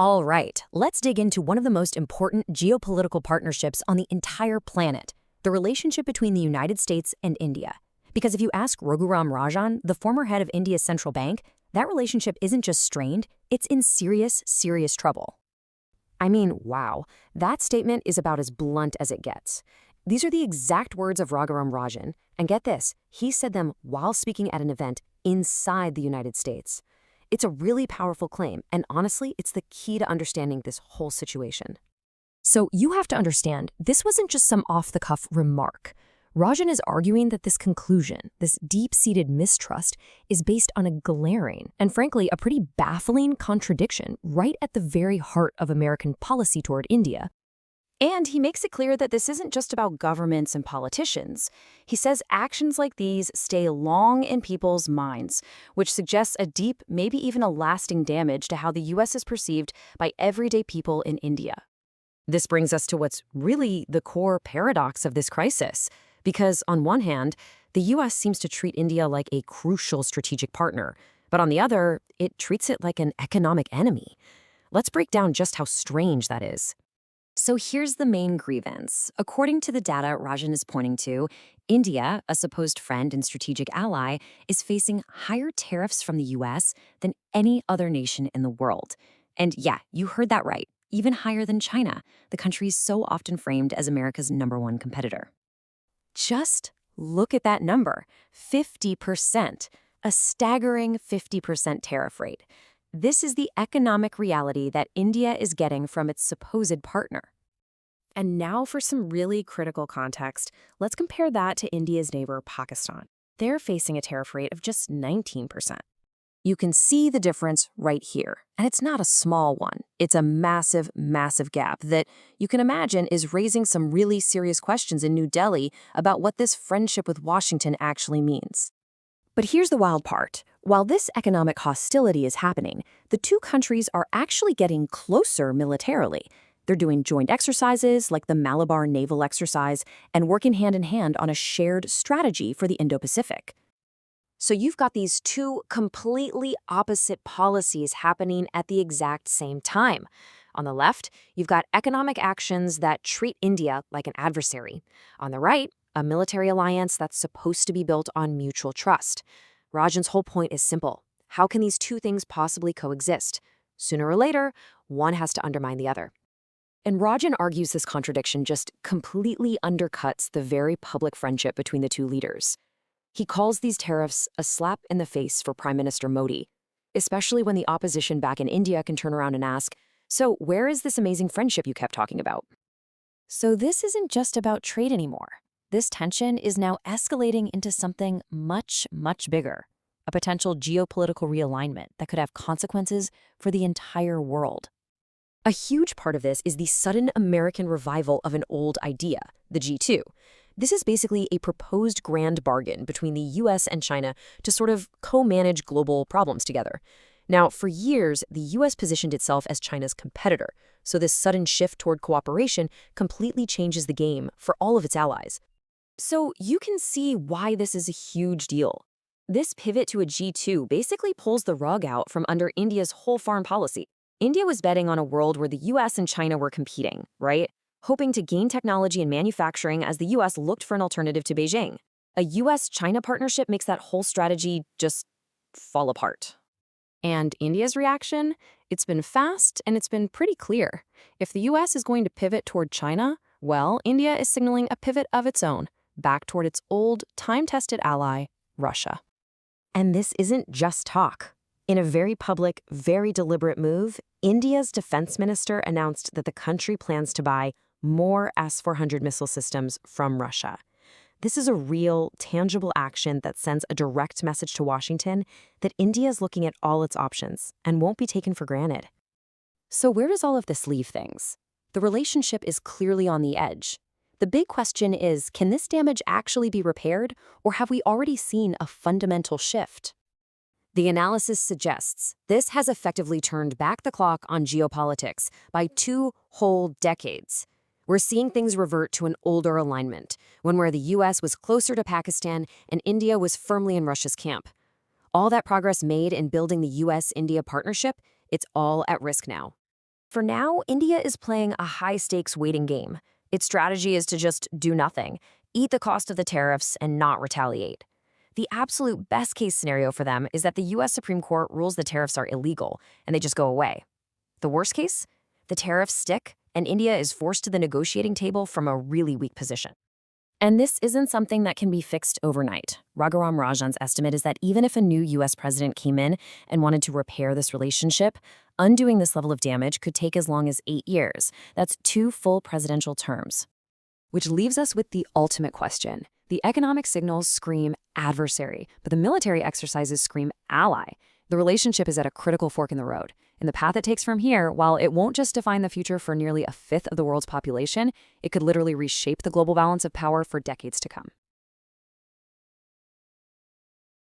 All right, let's dig into one of the most important geopolitical partnerships on the entire planet, the relationship between the United States and India. Because if you ask Raghuram Rajan, the former head of India's central bank, that relationship isn't just strained, it's in serious, serious trouble. I mean, wow, that statement is about as blunt as it gets. These are the exact words of Raghuram Rajan, and get this, he said them while speaking at an event inside the United States. It's a really powerful claim, and honestly, it's the key to understanding this whole situation. So you have to understand, this wasn't just some off-the-cuff remark. Rajan is arguing that this conclusion, this deep-seated mistrust, is based on a glaring and frankly a pretty baffling contradiction right at the very heart of American policy toward India. And he makes it clear that this isn't just about governments and politicians. He says actions like these stay long in people's minds, which suggests a deep, maybe even a lasting damage to how the U.S. is perceived by everyday people in India. This brings us to what's really the core paradox of this crisis. Because on one hand, the U.S. seems to treat India like a crucial strategic partner, but on the other, it treats it like an economic enemy. Let's break down just how strange that is. So here's the main grievance. According to the data Rajan is pointing to, India, a supposed friend and strategic ally, is facing higher tariffs from the U.S. than any other nation in the world. And yeah, you heard that right, even higher than China, the country so often framed as America's #1 competitor. Just look at that number, 50%, a staggering 50% tariff rate. This is the economic reality that India is getting from its supposed partner. And now for some really critical context, let's compare that to India's neighbor, Pakistan. They're facing a tariff rate of just 19%. You can see the difference right here, and it's not a small one. It's a massive, massive gap that you can imagine is raising some really serious questions in New Delhi about what this friendship with Washington actually means. But here's the wild part. While this economic hostility is happening, the two countries are actually getting closer militarily. They're doing joint exercises like the Malabar Naval Exercise and working hand in hand on a shared strategy for the Indo-Pacific. So you've got these two completely opposite policies happening at the exact same time. On the left, you've got economic actions that treat India like an adversary. On the right, a military alliance that's supposed to be built on mutual trust. Rajan's whole point is simple. How can these two things possibly coexist? Sooner or later, one has to undermine the other. And Rajan argues this contradiction just completely undercuts the very public friendship between the two leaders. He calls these tariffs a slap in the face for Prime Minister Modi, especially when the opposition back in India can turn around and ask, so where is this amazing friendship you kept talking about? So this isn't just about trade anymore. This tension is now escalating into something much, much bigger, a potential geopolitical realignment that could have consequences for the entire world. A huge part of this is the sudden American revival of an old idea, the G2. This is basically a proposed grand bargain between the US and China to sort of co-manage global problems together. Now, for years, the US positioned itself as China's competitor, so this sudden shift toward cooperation completely changes the game for all of its allies. So you can see why this is a huge deal. This pivot to a G2 basically pulls the rug out from under India's whole foreign policy. India was betting on a world where the US and China were competing, right? Hoping to gain technology and manufacturing as the US looked for an alternative to Beijing. A US-China partnership makes that whole strategy just fall apart. And India's reaction? It's been fast and it's been pretty clear. If the US is going to pivot toward China, well, India is signaling a pivot of its own, back toward its old, time-tested ally, Russia. And this isn't just talk. In a very public, very deliberate move, India's defense minister announced that the country plans to buy more S-400 missile systems from Russia. This is a real, tangible action that sends a direct message to Washington that India is looking at all its options and won't be taken for granted. So where does all of this leave things? The relationship is clearly on the edge. The big question is, can this damage actually be repaired, or have we already seen a fundamental shift? The analysis suggests this has effectively turned back the clock on geopolitics by 2 whole decades. We're seeing things revert to an older alignment, one where the US was closer to Pakistan and India was firmly in Russia's camp. All that progress made in building the US-India partnership, it's all at risk now. For now, India is playing a high-stakes waiting game. Its strategy is to just do nothing, eat the cost of the tariffs, and not retaliate. The absolute best-case scenario for them is that the U.S. Supreme Court rules the tariffs are illegal, and they just go away. The worst case? The tariffs stick, and India is forced to the negotiating table from a really weak position. And this isn't something that can be fixed overnight. Raghuram Rajan's estimate is that even if a new U.S. president came in and wanted to repair this relationship, undoing this level of damage could take as long as 8 years. That's 2 full presidential terms. Which leaves us with the ultimate question. The economic signals scream adversary, but the military exercises scream ally. The relationship is at a critical fork in the road. And the path it takes from here, while it won't just define the future for nearly a fifth of the world's population, it could literally reshape the global balance of power for decades to come.